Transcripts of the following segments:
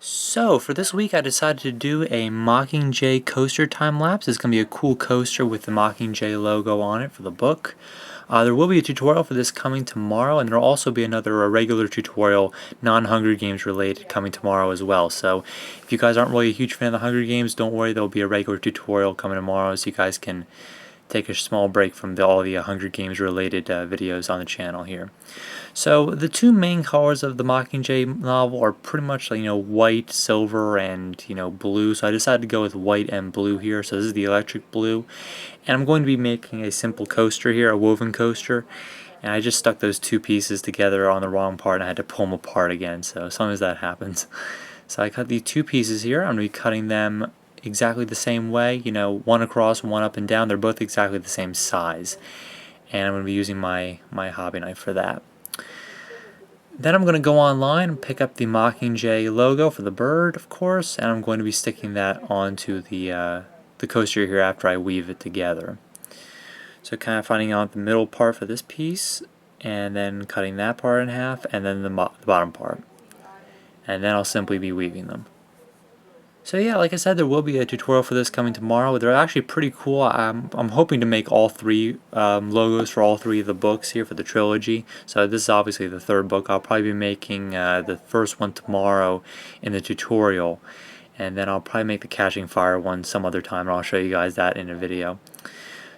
So for this week I decided to do a Mockingjay coaster time lapse. It's going to be a cool coaster with the Mockingjay logo on it for the book. There will be a tutorial for this coming tomorrow, and there will also be another regular tutorial, non-Hunger Games related, coming tomorrow as well. So if you guys aren't really a huge fan of the Hunger Games, don't worry, there will be a regular tutorial coming tomorrow so you guys can take a small break from all the Hunger Games related videos on the channel here. So the two main colors of the Mockingjay novel are pretty much white, silver, and blue. So I decided to go with white and blue here. So this is the electric blue, and I'm going to be making a simple coaster here, a woven coaster. And I just stuck those two pieces together on the wrong part, and I had to pull them apart again. So sometimes that happens. So I cut these two pieces here. I'm going to be cutting them exactly the same way, one across, one up and down. They're both exactly the same size, and I'm going to be using my hobby knife for that. Then I'm going to go online and pick up the Mockingjay logo for the bird, of course, and I'm going to be sticking that onto the coaster here after I weave it together. So kind of finding out the middle part for this piece, and then cutting that part in half, and then the bottom part, and then I'll simply be weaving them. So yeah, like I said, there will be a tutorial for this coming tomorrow. They're actually pretty cool. I'm hoping to make all three logos for all three of the books here for the trilogy. So this is obviously the third book. I'll probably be making the first one tomorrow in the tutorial, and then I'll probably make the Catching Fire one some other time, and I'll show you guys that in a video.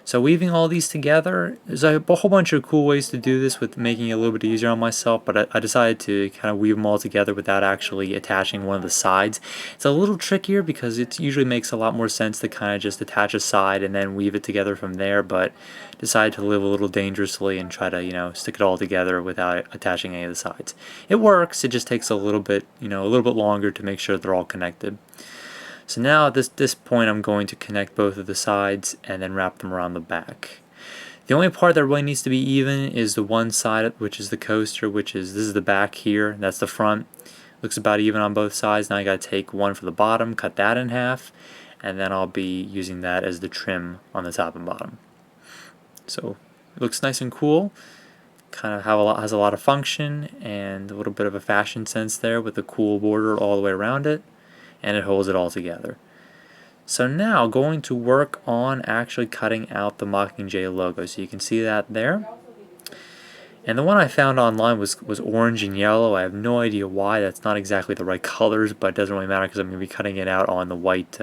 So weaving all these together, there's a whole bunch of cool ways to do this with making it a little bit easier on myself, but I decided to kind of weave them all together without actually attaching one of the sides. It's a little trickier because it usually makes a lot more sense to kind of just attach a side and then weave it together from there, but decided to live a little dangerously and try to stick it all together without attaching any of the sides. It works, it just takes a little bit longer to make sure they're all connected. So now at this point I'm going to connect both of the sides and then wrap them around the back. The only part that really needs to be even is the one side, which is the coaster, this is the back here, that's the front. Looks about even on both sides. Now I gotta take one for the bottom, cut that in half, and then I'll be using that as the trim on the top and bottom. So it looks nice and cool. Kind of has a lot of function and a little bit of a fashion sense there with the cool border all the way around it. And it holds it all together. So now going to work on actually cutting out the Mockingjay logo. So you can see that there. And the one I found online was orange and yellow. I have no idea why. That's not exactly the right colors, but it doesn't really matter because I'm going to be cutting it out on the white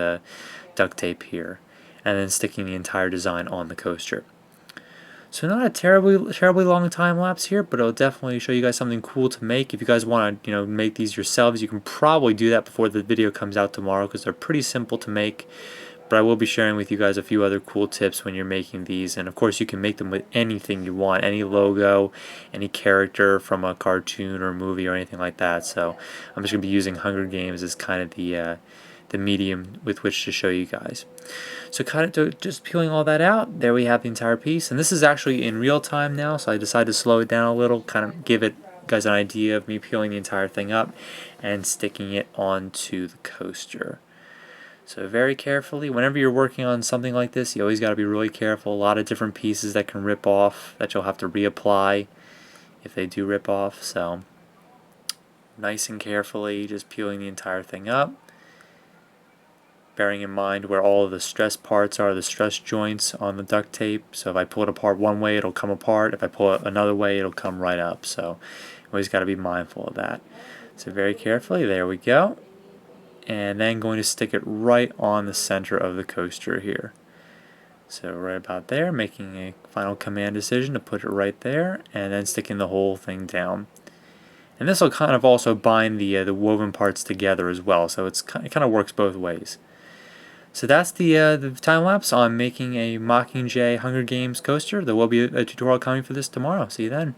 duct tape here. And then sticking the entire design on the coaster. So not a terribly long time lapse here, but it'll definitely show you guys something cool to make. If you guys want to make these yourselves, you can probably do that before the video comes out tomorrow because they're pretty simple to make. But I will be sharing with you guys a few other cool tips when you're making these, and of course you can make them with anything you want, any logo, any character from a cartoon or movie or anything like that. So I'm just going to be using Hunger Games as kind of the medium with which to show you guys. So just peeling all that out, there we have the entire piece, and this is actually in real time now, so I decided to slow it down a little, kind of give it guys an idea of me peeling the entire thing up and sticking it onto the coaster. So very carefully, whenever you're working on something like this, you always got to be really careful. A lot of different pieces that can rip off that you'll have to reapply if they do rip off. So nice and carefully just peeling the entire thing up, bearing in mind where all of the stress parts are, the stress joints on the duct tape. So if I pull it apart one way, it'll come apart. If I pull it another way, it'll come right up. So you always got to be mindful of that. So very carefully, there we go. And then going to stick it right on the center of the coaster here. So right about there, making a final command decision to put it right there, and then sticking the whole thing down. And this will kind of also bind the woven parts together as well, so it kind of works both ways. So that's the time lapse on making a Mockingjay Hunger Games coaster. There will be a tutorial coming for this tomorrow. See you then.